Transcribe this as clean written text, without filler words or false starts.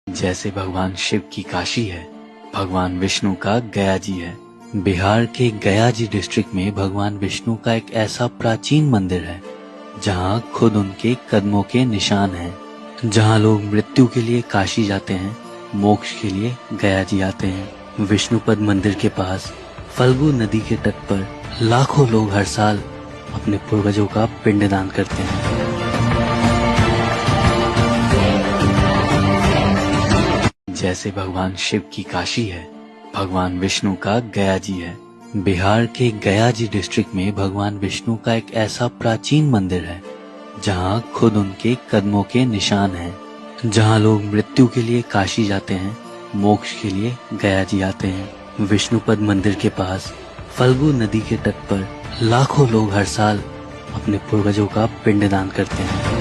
जैसे भगवान शिव की काशी है, भगवान विष्णु का गया जी है। बिहार के गया जी डिस्ट्रिक्ट में भगवान विष्णु का एक ऐसा प्राचीन मंदिर है जहां खुद उनके कदमों के निशान हैं। जहां लोग मृत्यु के लिए काशी जाते हैं, मोक्ष के लिए गया जी आते हैं। विष्णुपद मंदिर के पास फल्गु नदी के तट पर लाखों लोग हर साल अपने पूर्वजों का पिंडदान करते हैं। जैसे भगवान शिव की काशी है, भगवान विष्णु का गया जी है। बिहार के गया जी डिस्ट्रिक्ट में भगवान विष्णु का एक ऐसा प्राचीन मंदिर है जहां खुद उनके कदमों के निशान हैं। जहां लोग मृत्यु के लिए काशी जाते हैं, मोक्ष के लिए गया जी आते हैं। विष्णुपद मंदिर के पास फल्गु नदी के तट पर लाखों लोग हर साल अपने पूर्वजों का पिंडदान करते हैं।